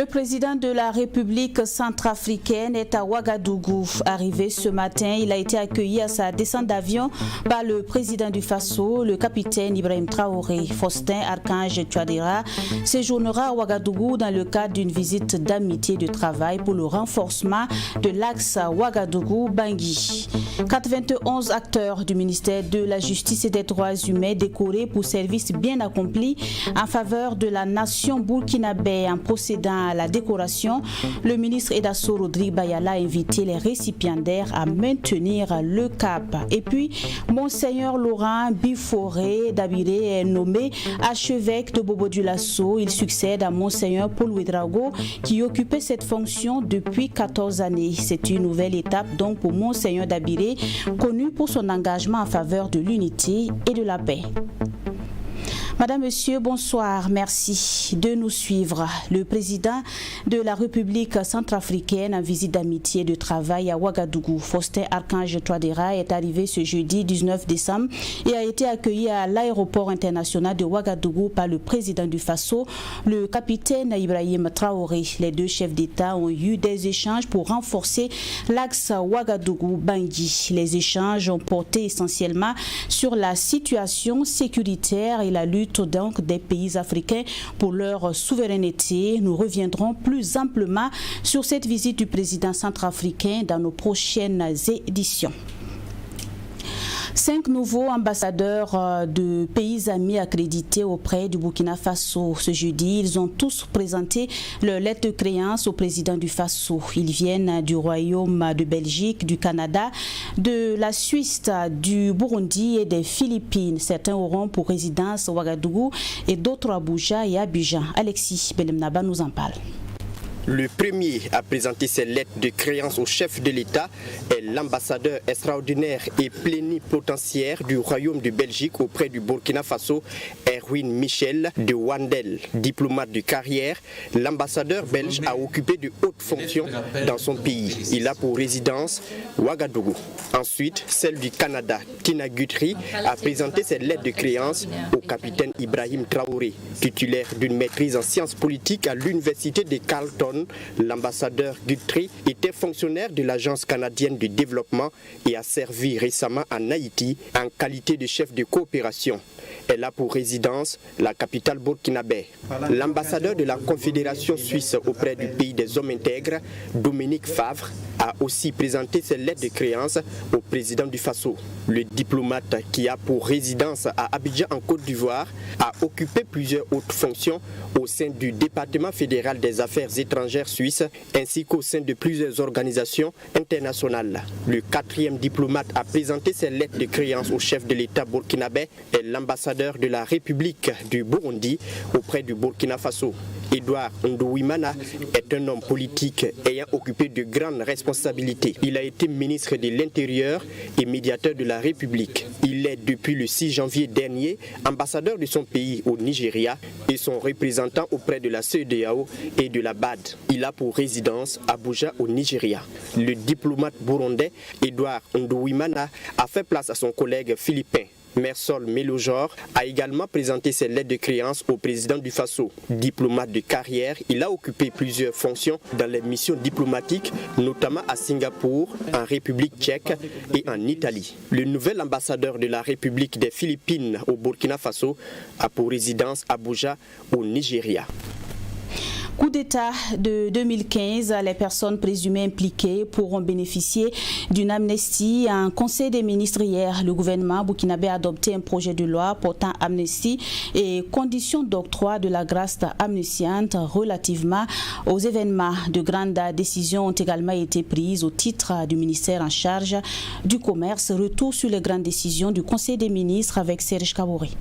Le président de la République centrafricaine est à Ouagadougou. Arrivé ce matin, il a été accueilli à sa descente d'avion par le président du Faso, le capitaine Ibrahim Traoré. Faustin Archange Touadéra séjournera à Ouagadougou dans le cadre d'une visite d'amitié et de travail pour le renforcement de l'axe Ouagadougou-Bangui. 91 acteurs du ministère de la Justice et des Droits humains décorés pour services bien accomplis en faveur de la nation burkinabé. En procédant à la décoration, le ministre Edasso Rodrigue Bayala a invité les récipiendaires à maintenir le cap. Et puis, Monseigneur Laurent Biforé Dabiré est nommé archevêque de Bobo-Dioulasso. Il succède à Monseigneur Paul Ouedraogo qui occupait cette fonction depuis 14 années. C'est une nouvelle étape donc pour Monseigneur Dabiré, connu pour son engagement en faveur de l'unité et de la paix. Madame, Monsieur, bonsoir. Merci de nous suivre. Le président de la République centrafricaine en visite d'amitié et de travail à Ouagadougou, Faustin Archange Touadéra, est arrivé ce jeudi 19 décembre et a été accueilli à l'aéroport international de Ouagadougou par le président du Faso, le capitaine Ibrahim Traoré. Les deux chefs d'État ont eu des échanges pour renforcer l'axe Ouagadougou-Bangui. Les échanges ont porté essentiellement sur la situation sécuritaire et la lutte donc des pays africains pour leur souveraineté. Nous reviendrons plus amplement sur cette visite du président centrafricain dans nos prochaines éditions. 5 nouveaux ambassadeurs de pays amis accrédités auprès du Burkina Faso. Ce jeudi, ils ont tous présenté leur lettre de créance au président du Faso. Ils viennent du Royaume de Belgique, du Canada, de la Suisse, du Burundi et des Philippines. Certains auront pour résidence Ouagadougou et d'autres à Abuja et Abidjan. Alexis Belemnaba nous en parle. Le premier à présenter ses lettres de créance au chef de l'État est l'ambassadeur extraordinaire et plénipotentiaire du Royaume de Belgique auprès du Burkina Faso, Erwin Michel de Wandel. Diplomate de carrière, l'ambassadeur belge a occupé de hautes fonctions dans son pays. Il a pour résidence Ouagadougou. Ensuite, celle du Canada, Tina Guthrie, a présenté ses lettres de créance au capitaine Ibrahim Traoré, titulaire d'une maîtrise en sciences politiques à l'université de Carleton. L'ambassadeur Guthrie était fonctionnaire de l'Agence canadienne de développement et a servi récemment en Haïti en qualité de chef de coopération. Elle a pour résidence la capitale burkinabé. L'ambassadeur de la Confédération suisse auprès du pays des hommes intègres, Dominique Favre, a aussi présenté ses lettres de créance au président du Faso. Le diplomate qui a pour résidence à Abidjan en Côte d'Ivoire a occupé plusieurs hautes fonctions au sein du département fédéral des affaires étrangères suisse ainsi qu'au sein de plusieurs organisations internationales. Le quatrième diplomate à présenter ses lettres de créance au chef de l'État burkinabé est l'ambassadeur de la République du Burundi auprès du Burkina Faso. Edouard Ndouimana est un homme politique ayant occupé de grandes responsabilités. Il a été ministre de l'Intérieur et médiateur de la République. Il est depuis le 6 janvier dernier ambassadeur de son pays au Nigeria et son représentant auprès de la CEDEAO et de la BAD. Il a pour résidence Abuja au Nigeria. Le diplomate burundais Edouard Ndouimana a fait place à son collègue philippin Mersol Melojor a également présenté ses lettres de créance au président du Faso. Diplomate de carrière, il a occupé plusieurs fonctions dans les missions diplomatiques, notamment à Singapour, en République tchèque et en Italie. Le nouvel ambassadeur de la République des Philippines au Burkina Faso a pour résidence Abuja au Nigeria. Coup d'État de 2015, les personnes présumées impliquées pourront bénéficier d'une amnistie. En Conseil des ministres hier, le gouvernement burkinabé a adopté un projet de loi portant amnistie et conditions d'octroi de la grâce amnistiante relativement aux événements. De grandes décisions ont également été prises au titre du ministère en charge du commerce. Retour sur les grandes décisions du Conseil des ministres avec Serge Kabouri.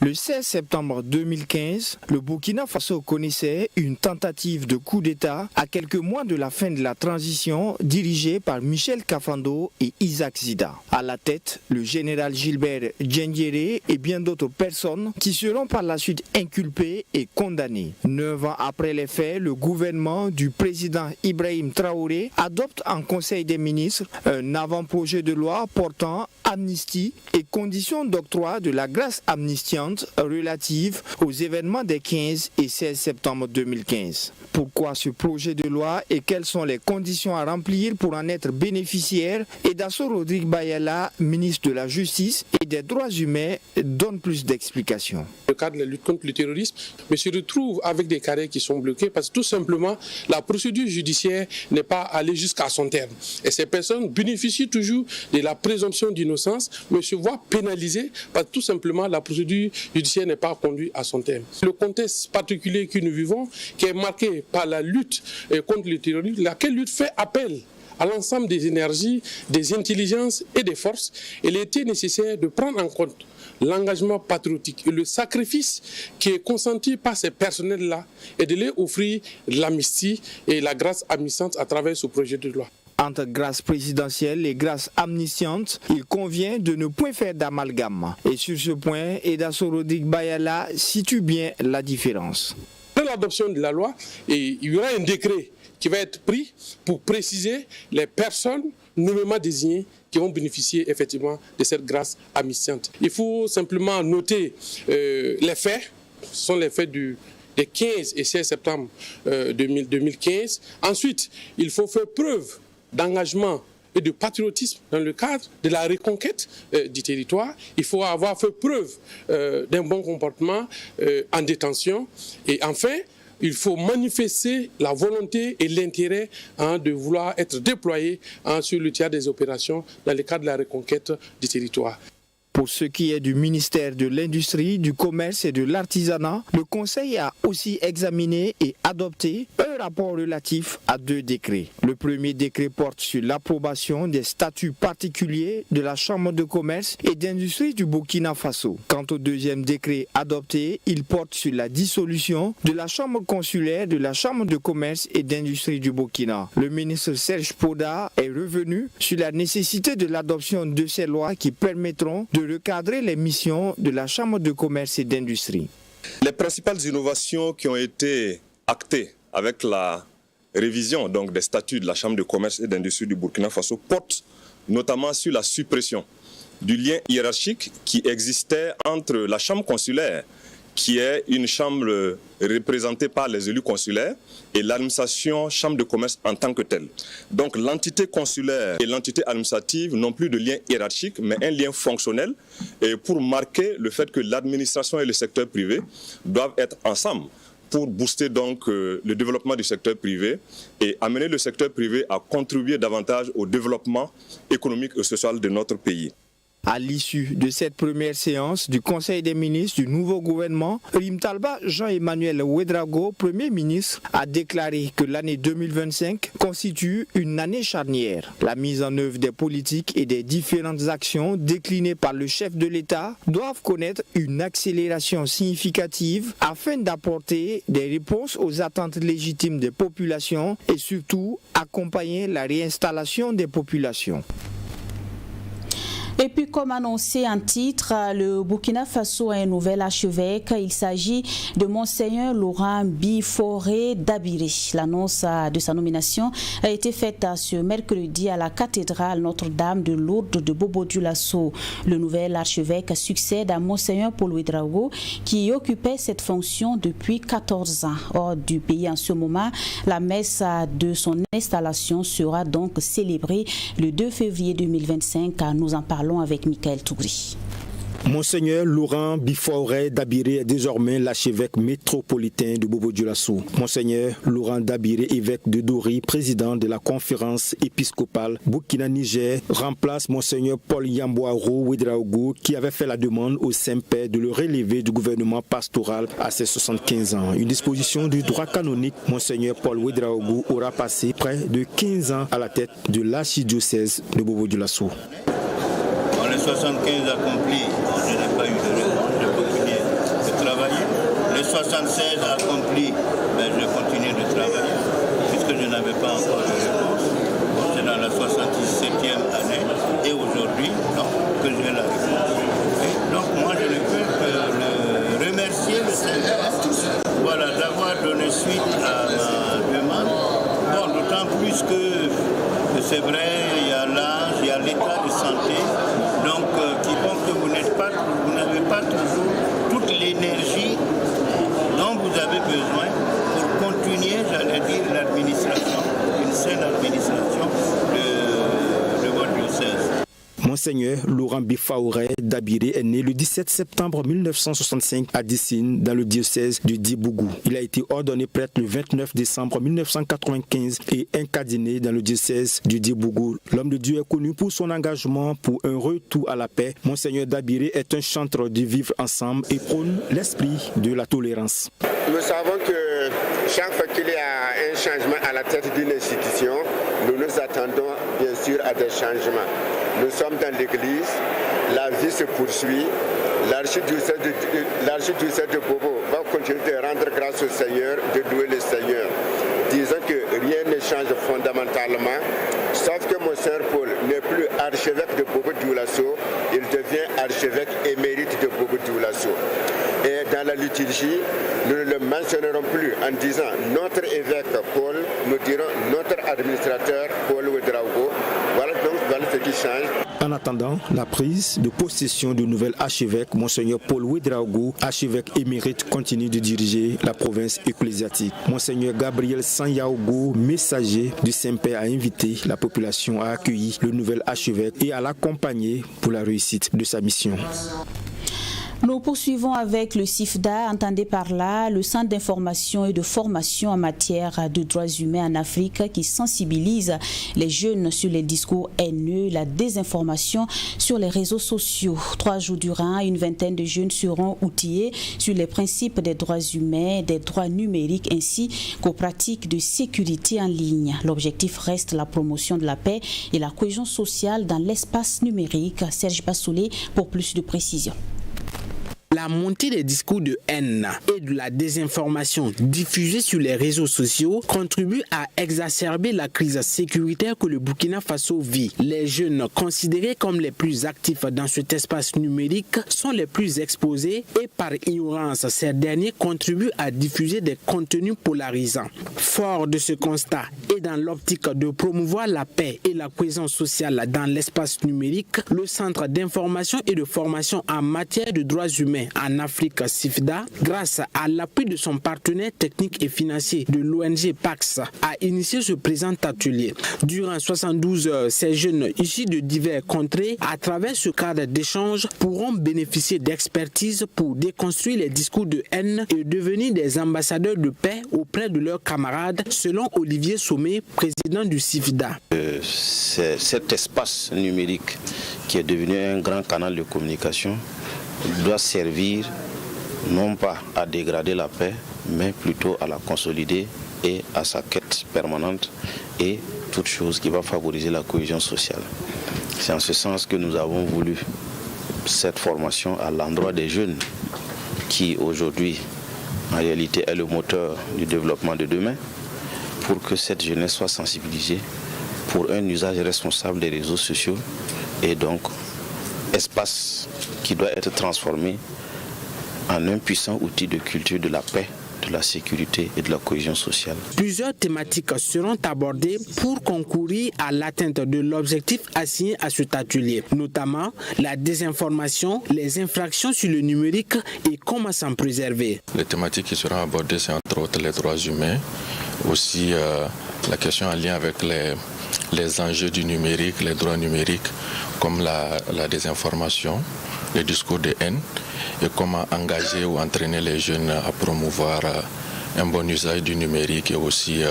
Le 16 septembre 2015, le Burkina Faso connaissait une tentative de coup d'État à quelques mois de la fin de la transition dirigée par Michel Kafando et Isaac Zida. À la tête, le général Gilbert Diendéré et bien d'autres personnes qui seront par la suite inculpées et condamnées. 9 ans après les faits, le gouvernement du président Ibrahim Traoré adopte en Conseil des ministres un avant-projet de loi portant amnistie et conditions d'octroi de la grâce amnistiante relative aux événements des 15 et 16 septembre 2015. Pourquoi ce projet de loi et quelles sont les conditions à remplir pour en être bénéficiaire? Edasso Rodrigue Bayala, ministre de la Justice et des Droits humains, donne plus d'explications. Le cadre de la lutte contre le terrorisme, mais se retrouve avec des carrés qui sont bloqués parce que tout simplement la procédure judiciaire n'est pas allée jusqu'à son terme. Et ces personnes bénéficient toujours de la présomption d'innocence, mais se voient pénalisées parce que tout simplement la procédure judiciaire n'est pas conduite à son terme. Le contexte particulier que nous vivons, qui est marqué par la lutte contre le terrorisme, laquelle lutte fait appel à l'ensemble des énergies, des intelligences et des forces, il était nécessaire de prendre en compte l'engagement patriotique et le sacrifice qui est consenti par ces personnels-là et de leur offrir l'amnistie et la grâce amnistiante à travers ce projet de loi. Entre grâce présidentielle et grâce amnistiante, il convient de ne point faire d'amalgame. Et sur ce point, Edasso Rodrigue Bayala situe bien la différence. Dans l'adoption de la loi, il y aura un décret qui va être pris pour préciser les personnes nommément désignées qui vont bénéficier effectivement de cette grâce amnistiante. Il faut simplement noter les faits, ce sont les faits des 15 et 16 septembre 2015. Ensuite, il faut faire preuve d'engagement et de patriotisme dans le cadre de la reconquête du territoire. Il faut avoir fait preuve d'un bon comportement en détention. Et enfin, il faut manifester la volonté et l'intérêt de vouloir être déployé sur le théâtre des opérations dans le cadre de la reconquête du territoire. Pour ce qui est du ministère de l'Industrie, du Commerce et de l'Artisanat, le Conseil a aussi examiné et adopté un rapport relatif à 2 décrets. Le premier décret porte sur l'approbation des statuts particuliers de la Chambre de commerce et d'industrie du Burkina Faso. Quant au deuxième décret adopté, il porte sur la dissolution de la Chambre consulaire de la Chambre de commerce et d'industrie du Burkina. Le ministre Serge Poda est revenu sur la nécessité de l'adoption de ces lois qui permettront de recadrer les missions de la Chambre de commerce et d'industrie. Les principales innovations qui ont été actées avec la révision des statuts de la Chambre de commerce et d'industrie du Burkina Faso portent notamment sur la suppression du lien hiérarchique qui existait entre la Chambre consulaire, qui est une chambre représentée par les élus consulaires, et l'administration chambre de commerce en tant que telle. Donc l'entité consulaire et l'entité administrative n'ont plus de lien hiérarchique, mais un lien fonctionnel, et pour marquer le fait que l'administration et le secteur privé doivent être ensemble pour booster le développement du secteur privé et amener le secteur privé à contribuer davantage au développement économique et social de notre pays. À l'issue de cette première séance du Conseil des ministres du nouveau gouvernement, Rimtalba Jean-Emmanuel Ouédraogo, Premier ministre, a déclaré que l'année 2025 constitue une année charnière. La mise en œuvre des politiques et des différentes actions déclinées par le chef de l'État doivent connaître une accélération significative afin d'apporter des réponses aux attentes légitimes des populations et surtout accompagner la réinstallation des populations. Et puis, comme annoncé en titre, le Burkina Faso a un nouvel archevêque. Il s'agit de Monseigneur Laurent Biforé Dabiré. L'annonce de sa nomination a été faite ce mercredi à la cathédrale Notre-Dame de Lourdes de Bobo-Dioulasso. Le nouvel archevêque succède à Monseigneur Paul Ouédraogo, qui occupait cette fonction depuis 14 ans. Hors du pays en ce moment, la messe de son installation sera donc célébrée le 2 février 2025. Nous en parlons avec Michael Tougri. Monseigneur Laurent Biforé Dabiré est désormais l'archevêque métropolitain de Bobo-Dioulasso. Monseigneur Laurent Dabiré, évêque de Dori, président de la conférence épiscopale Burkina-Niger, remplace Monseigneur Paul Yamboaro Ouédraogo, qui avait fait la demande au Saint-Père de le relever du gouvernement pastoral à ses 75 ans. Une disposition du droit canonique, Monseigneur Paul Ouédraogo aura passé près de 15 ans à la tête de l'archidiocèse de Bobo-Dioulasso. Les 75 accomplis, je n'ai pas eu de réponse, je continue de travailler. Les 76 accomplis, je continue de travailler, puisque je n'avais pas encore de réponse. C'est dans la 77e année, et aujourd'hui, que j'ai la réponse. Et donc moi, je ne peux que remercier le Seigneur d'avoir donné suite à ma demande. Bon, d'autant plus que c'est vrai, il y a l'âge, il y a l'état de santé. Donc Monseigneur Laurent Bifaouré Dabiré est né le 17 septembre 1965 à Dissine, dans le diocèse de Dibougou. Il a été ordonné prêtre le 29 décembre 1995 et incardiné dans le diocèse de Dibougou. L'homme de Dieu est connu pour son engagement pour un retour à la paix. Monseigneur Dabiré est un chantre du vivre ensemble et prône l'esprit de la tolérance. Nous savons que chaque fois qu'il y a un changement à la tête d'une institution, nous nous attendons bien sûr à des changements. Nous sommes dans l'église, la vie se poursuit, l'archidiocèse de Bobo va continuer de rendre grâce au Seigneur, de louer le Seigneur. Disons que rien ne change fondamentalement, sauf que Monseigneur Paul n'est plus archevêque de Bobo-Dioulasso, il devient archevêque émérite de Bobo-Dioulasso. Et dans la liturgie, nous ne le mentionnerons plus en disant notre évêque Paul, nous dirons notre administrateur Paul Ouedraogo. Voilà ce qui change. En attendant la prise de possession du nouvel archevêque, Monseigneur Paul Ouedraogo, archevêque émérite, continue de diriger la province ecclésiastique. Monseigneur Gabriel Sanyaogo, messager du Saint-Père, a invité la population à accueillir le nouvel archevêque et à l'accompagner pour la réussite de sa mission. Nous poursuivons avec le CIFDA, entendez par là le Centre d'information et de formation en matière de droits humains en Afrique qui sensibilise les jeunes sur les discours haineux, la désinformation sur les réseaux sociaux. 3 jours durant, une vingtaine de jeunes seront outillés sur les principes des droits humains, des droits numériques ainsi qu'aux pratiques de sécurité en ligne. L'objectif reste la promotion de la paix et la cohésion sociale dans l'espace numérique. Serge Bassoulé pour plus de précisions. La montée des discours de haine et de la désinformation diffusés sur les réseaux sociaux contribue à exacerber la crise sécuritaire que le Burkina Faso vit. Les jeunes, considérés comme les plus actifs dans cet espace numérique, sont les plus exposés et par ignorance, ces derniers contribuent à diffuser des contenus polarisants. Fort de ce constat et dans l'optique de promouvoir la paix et la cohésion sociale dans l'espace numérique, le Centre d'information et de formation en matière de droits humains en Afrique, CIFDA, grâce à l'appui de son partenaire technique et financier de l'ONG PAX, a initié ce présent atelier. Durant 72 heures, ces jeunes issus de divers contrées, à travers ce cadre d'échange, pourront bénéficier d'expertise pour déconstruire les discours de haine et devenir des ambassadeurs de paix auprès de leurs camarades, selon Olivier Sommet, président du CIFDA. C'est cet espace numérique qui est devenu un grand canal de communication doit servir non pas à dégrader la paix, mais plutôt à la consolider et à sa quête permanente et toute chose qui va favoriser la cohésion sociale. C'est en ce sens que nous avons voulu cette formation à l'endroit des jeunes qui aujourd'hui en réalité est le moteur du développement de demain, pour que cette jeunesse soit sensibilisée pour un usage responsable des réseaux sociaux et donc espace qui doit être transformé en un puissant outil de culture de la paix, de la sécurité et de la cohésion sociale. Plusieurs thématiques seront abordées pour concourir à l'atteinte de l'objectif assigné à cet atelier, notamment la désinformation, les infractions sur le numérique et comment s'en préserver. Les thématiques qui seront abordées, c'est entre autres les droits humains, aussi la question en lien avec les enjeux du numérique, les droits numériques, comme la désinformation, les discours de haine, et comment engager ou entraîner les jeunes à promouvoir un bon usage du numérique et aussi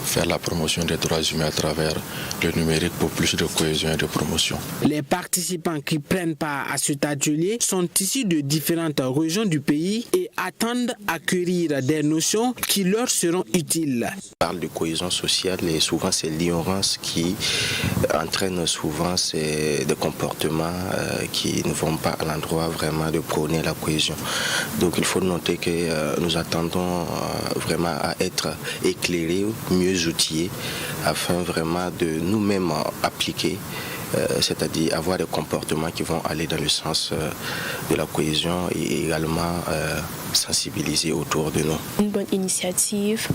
faire la promotion des droits humains à travers le numérique pour plus de cohésion et de promotion. Les participants qui prennent part à cet atelier sont issus de différentes régions du pays et attendent acquérir des notions qui leur seront utiles. On parle de cohésion sociale et souvent c'est l'ignorance qui entraîne souvent des comportements qui ne vont pas à l'endroit vraiment de prôner la cohésion. Donc il faut noter que nous attendons vraiment à être éclairés, mieux outillés, afin vraiment de nous-mêmes appliquer, c'est-à-dire avoir des comportements qui vont aller dans le sens de la cohésion et également sensibiliser autour de nous. Une bonne initiative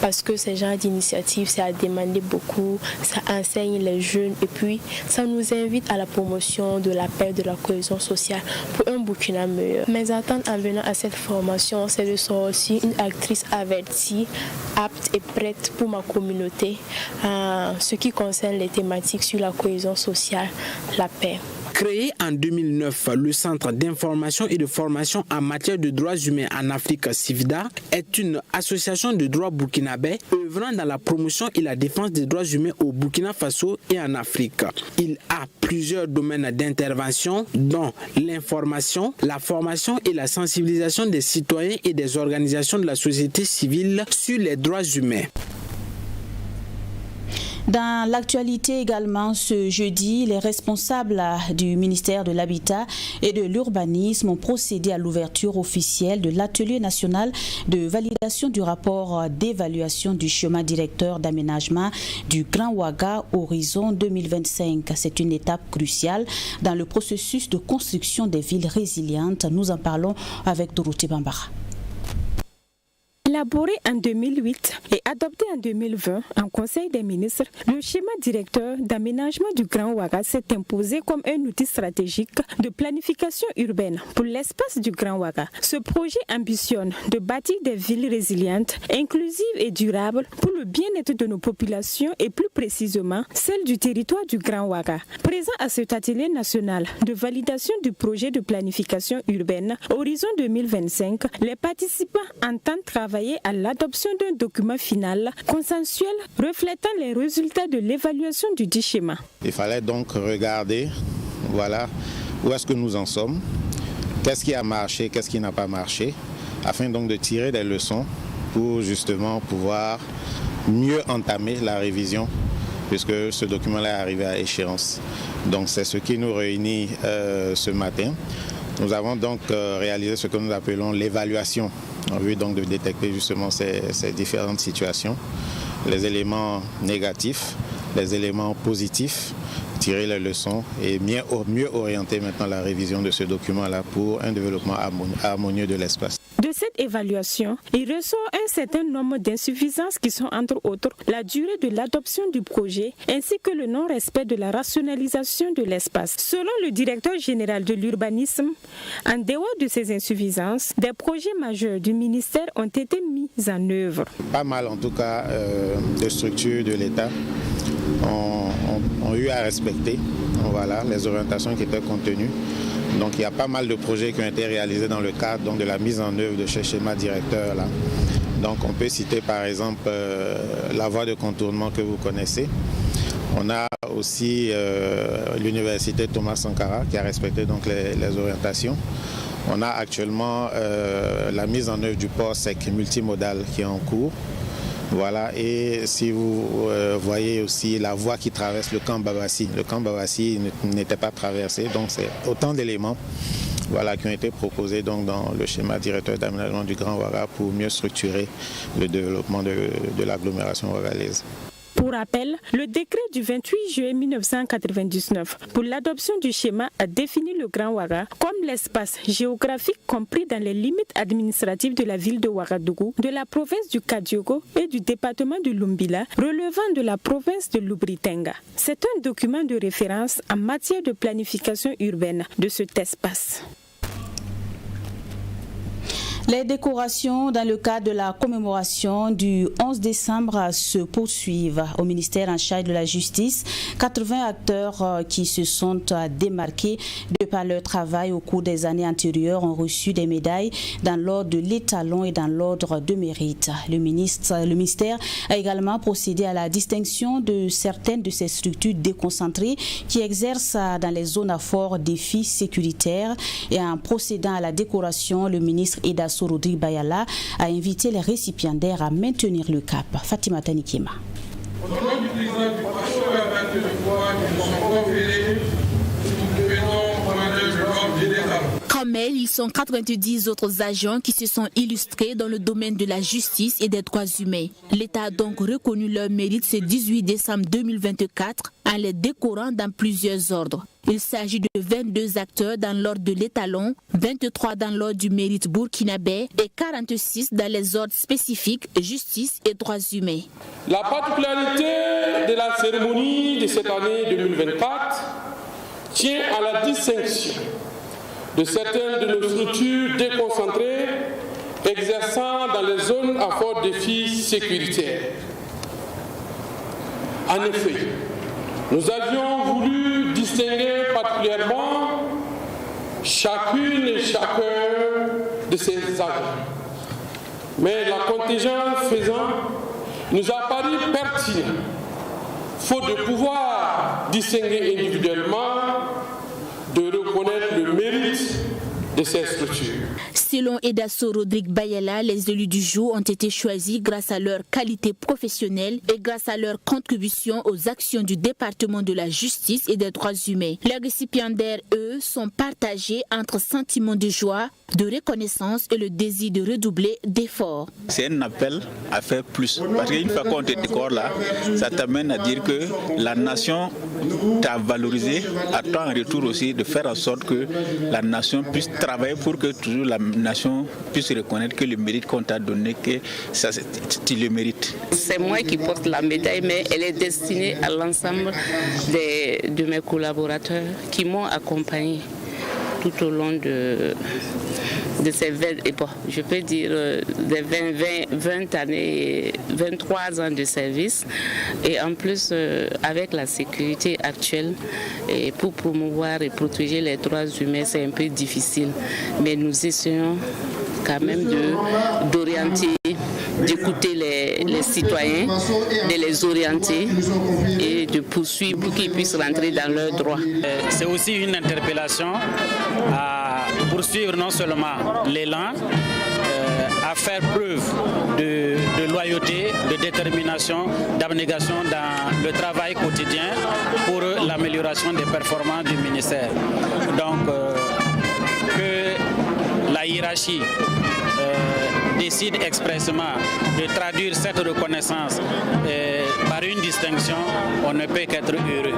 parce que ce genre d'initiative, ça a demandé beaucoup, ça enseigne les jeunes et puis ça nous invite à la promotion de la paix, de la cohésion sociale pour un Burkina meilleur. Mes attentes en venant à cette formation, c'est de sortir une actrice avertie, apte et prête pour ma communauté, ce qui concerne les thématiques sur la cohésion sociale, la paix. Créé en 2009, le Centre d'information et de formation en matière de droits humains en Afrique, CIVDA, est une association de droit burkinabé œuvrant dans la promotion et la défense des droits humains au Burkina Faso et en Afrique. Il a plusieurs domaines d'intervention, dont l'information, la formation et la sensibilisation des citoyens et des organisations de la société civile sur les droits humains. Dans l'actualité également, ce jeudi, les responsables du ministère de l'Habitat et de l'Urbanisme ont procédé à l'ouverture officielle de l'atelier national de validation du rapport d'évaluation du schéma directeur d'aménagement du Grand Ouaga Horizon 2025. C'est une étape cruciale dans le processus de construction des villes résilientes. Nous en parlons avec Dorothée Bambara. Élaboré en 2008 et adopté en 2020 en Conseil des ministres, le schéma directeur d'aménagement du Grand Ouaga s'est imposé comme un outil stratégique de planification urbaine pour l'espace du Grand Ouaga. Ce projet ambitionne de bâtir des villes résilientes, inclusives et durables pour le bien-être de nos populations et plus précisément celle du territoire du Grand Ouaga. Présent à cet atelier national de validation du projet de planification urbaine Horizon 2025, les participants entendent travailler à l'adoption d'un document final consensuel reflétant les résultats de l'évaluation du dit schéma. Il fallait donc regarder, voilà, où est-ce que nous en sommes, qu'est-ce qui a marché, qu'est-ce qui n'a pas marché, afin donc de tirer des leçons pour justement pouvoir mieux entamer la révision, puisque ce document-là est arrivé à échéance. Donc c'est ce qui nous réunit ce matin. Nous avons donc réalisé ce que nous appelons l'évaluation, en vue donc de détecter justement ces différentes situations, les éléments négatifs, les éléments positifs, tirer les leçons et mieux orienter maintenant la révision de ce document-là pour un développement harmonieux de l'espace. De cette évaluation, il ressort un certain nombre d'insuffisances qui sont entre autres la durée de l'adoption du projet ainsi que le non-respect de la rationalisation de l'espace. Selon le directeur général de l'urbanisme, en dehors de ces insuffisances, des projets majeurs du ministère ont été mis en œuvre. Pas mal en tout cas de structures de l'État ont eu à respecter les orientations qui étaient contenues. Donc il y a pas mal de projets qui ont été réalisés dans le cadre donc, de la mise en œuvre de ce schéma directeur là. Donc on peut citer par exemple la voie de contournement que vous connaissez. On a aussi l'université Thomas Sankara qui a respecté donc les orientations. On a actuellement la mise en œuvre du port sec multimodal qui est en cours. Voilà, et si vous voyez aussi la voie qui traverse le camp Babassi. Le camp Babassi n'était pas traversé, donc c'est autant d'éléments qui ont été proposés donc, dans le schéma directeur d'aménagement du Grand Ouaga pour mieux structurer le développement de l'agglomération ouagalaise. Pour rappel, le décret du 28 juillet 1999 pour l'adoption du schéma a défini le Grand Ouaga comme l'espace géographique compris dans les limites administratives de la ville de Ouagadougou, de la province du Kadiogo et du département de Lumbila, relevant de la province de Lubritanga. C'est un document de référence en matière de planification urbaine de cet espace. Les décorations dans le cadre de la commémoration du 11 décembre se poursuivent. Au ministère en charge de la justice, 80 acteurs qui se sont démarqués de par leur travail au cours des années antérieures ont reçu des médailles dans l'ordre de l'étalon et dans l'ordre de mérite. Le ministère a également procédé à la distinction de certaines de ces structures déconcentrées qui exercent dans les zones à fort défi sécuritaire. Et en procédant à la décoration, le ministre Eda Rodrigue Bayala a invité les récipiendaires à maintenir le cap. Fatima Tanikima. Au nom du président du Faso et avec le pouvoir qui nous sont conférés, nous devons commander le corps de l'État. Comme elle, ils sont 90 autres agents qui se sont illustrés dans le domaine de la justice et des droits humains. L'État a donc reconnu leur mérite ce 18 décembre 2024 en les décorant dans plusieurs ordres. Il s'agit de 22 acteurs dans l'ordre de l'étalon, 23 dans l'ordre du mérite burkinabé et 46 dans les ordres spécifiques justice et droits humains. La particularité de la cérémonie de cette année 2024 tient à la distinction de certaines de nos structures déconcentrées exerçant dans les zones à fort défi sécuritaire. En effet, nous avions voulu distinguer particulièrement chacune et chacun de ces agents. Mais la contingence faisant, nous a paru pertinent, faute de pouvoir distinguer individuellement, de reconnaître le mérite de ces structures. Selon Edasso Rodrigue Bayala, les élus du jour ont été choisis grâce à leur qualité professionnelle et grâce à leur contribution aux actions du département de la justice et des droits humains. Les récipiendaires, eux, sont partagés entre sentiment de joie, de reconnaissance et le désir de redoubler d'efforts. C'est un appel à faire plus. Parce qu'une fois qu'on te décore là, ça t'amène à dire que la nation t'a valorisé, à toi en retour aussi de faire en sorte que la nation puisse travailler pour que toujours la nation puisse reconnaître que le mérite qu'on t'a donné, que ça, tu le mérites. C'est moi qui porte la médaille, mais elle est destinée à l'ensemble de mes collaborateurs qui m'ont accompagné tout au long de ces 20 années, 23 ans de service. Et en plus, avec la sécurité actuelle, et pour promouvoir et protéger les droits humains, c'est un peu difficile. Mais nous essayons quand même d'orienter, d'écouter les citoyens, de les orienter et de poursuivre pour qu'ils puissent rentrer dans leurs droits. C'est aussi une interpellation à poursuivre non seulement l'élan, à faire preuve de loyauté, de détermination, d'abnégation dans le travail quotidien pour l'amélioration des performances du ministère. Donc, que la hiérarchie décide expressément de traduire cette reconnaissance par une distinction, on ne peut qu'être heureux.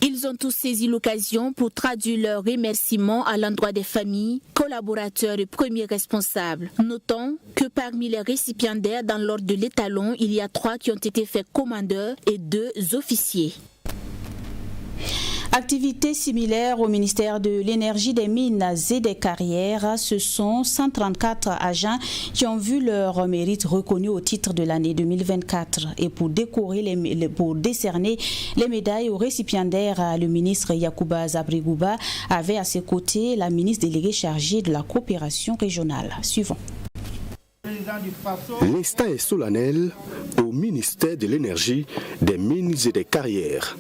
Ils ont tous saisi l'occasion pour traduire leurs remerciements à l'endroit des familles, collaborateurs et premiers responsables. Notons que parmi les récipiendaires dans l'ordre de l'étalon, il y a 3 qui ont été faits commandeurs et 2 officiers. Activités similaires au ministère de l'Énergie, des Mines et des Carrières, ce sont 134 agents qui ont vu leur mérite reconnu au titre de l'année 2024. Et pour décerner les médailles aux récipiendaires, le ministre Yacouba Zabrigouba avait à ses côtés la ministre déléguée chargée de la coopération régionale. Suivons. L'instant est solennel au ministère de l'Énergie, des Mines et des Carrières.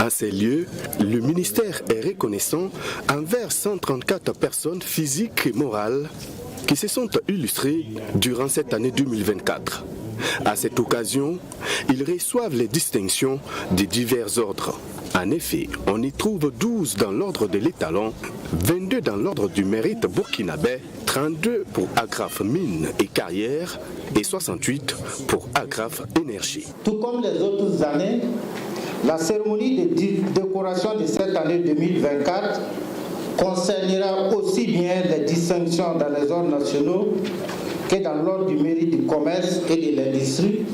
À ces lieux, le ministère est reconnaissant envers 134 personnes physiques et morales qui se sont illustrées durant cette année 2024. À cette occasion, ils reçoivent les distinctions de divers ordres. En effet, on y trouve 12 dans l'ordre de l'étalon, 22 dans l'ordre du mérite burkinabé, 32 pour agrafe mines et carrières et 68 pour agrafe énergie. Tout comme les autres années, la cérémonie de décoration de cette année 2024 concernera aussi bien les distinctions dans les ordres nationaux que dans l'ordre du mérite du commerce et de l'industrie,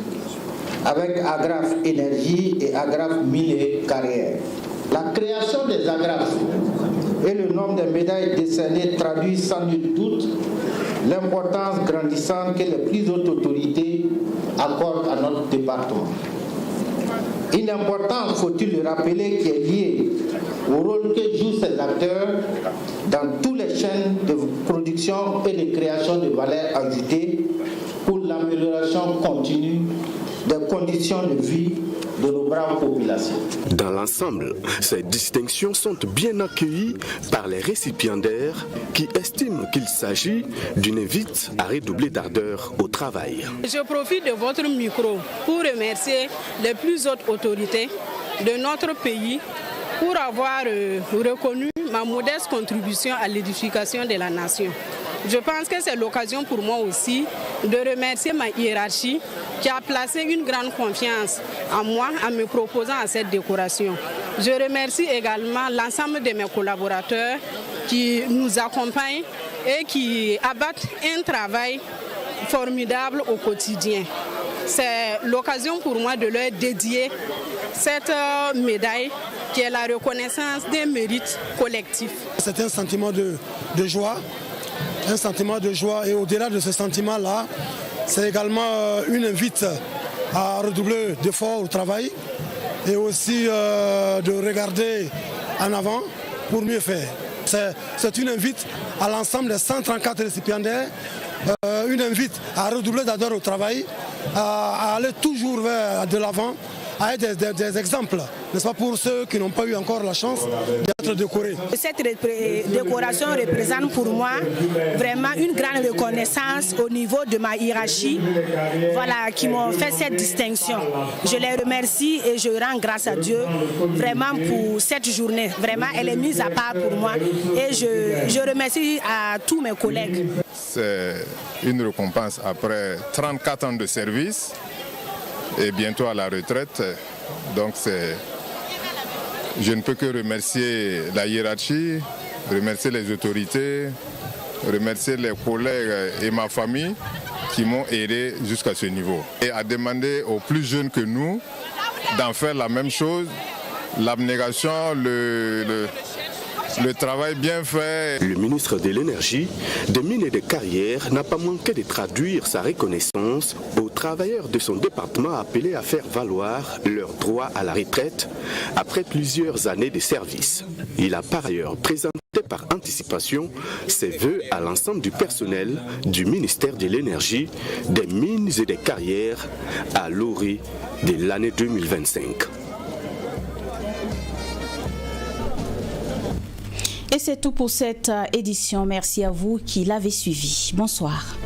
avec agrafe énergie et agrafe mines et carrières. La création des agrafes et le nombre de médailles décernées traduit sans nul doute l'importance grandissante que les plus hautes autorités accordent à notre département. Une importance, faut-il le rappeler, qui est liée au rôle que jouent ces acteurs dans toutes les chaînes de production et de création de valeur ajoutée pour l'amélioration continue des conditions de vie de nos braves populations. Dans l'ensemble, ces distinctions sont bien accueillies par les récipiendaires qui estiment qu'il s'agit d'une invite à redoubler d'ardeur au travail. Je profite de votre micro pour remercier les plus hautes autorités de notre pays pour avoir reconnu ma modeste contribution à l'édification de la nation. Je pense que c'est l'occasion pour moi aussi de remercier ma hiérarchie qui a placé une grande confiance en moi en me proposant à cette décoration. Je remercie également l'ensemble de mes collaborateurs qui nous accompagnent et qui abattent un travail formidable au quotidien. C'est l'occasion pour moi de leur dédier cette médaille qui est la reconnaissance des mérites collectifs. C'est un sentiment de joie. Un sentiment de joie et au-delà de ce sentiment-là, c'est également une invite à redoubler d'efforts au travail et aussi de regarder en avant pour mieux faire. C'est une invite à l'ensemble des 134 récipiendaires, une invite à redoubler d'ardeur au travail, à aller toujours vers de l'avant, à être des exemples, n'est-ce pas, pour ceux qui n'ont pas eu encore la chance d'être décorés. Cette décoration représente pour moi vraiment une grande reconnaissance au niveau de ma hiérarchie, voilà, qui m'ont fait cette distinction. Je les remercie et je rends grâce à Dieu vraiment pour cette journée. Vraiment, elle est mise à part pour moi et je remercie à tous mes collègues. C'est une récompense après 34 ans de service et bientôt à la retraite. Donc je ne peux que remercier la hiérarchie, remercier les autorités, remercier les collègues et ma famille qui m'ont aidé jusqu'à ce niveau. Et à demander aux plus jeunes que nous d'en faire la même chose, l'abnégation, le travail bien fait. Le ministre de l'Énergie, des Mines et des Carrières n'a pas manqué de traduire sa reconnaissance aux travailleurs de son département appelés à faire valoir leur droit à la retraite après plusieurs années de service. Il a par ailleurs présenté par anticipation ses vœux à l'ensemble du personnel du ministère de l'Énergie, des Mines et des Carrières à l'orée de l'année 2025. Et c'est tout pour cette édition. Merci à vous qui l'avez suivi. Bonsoir.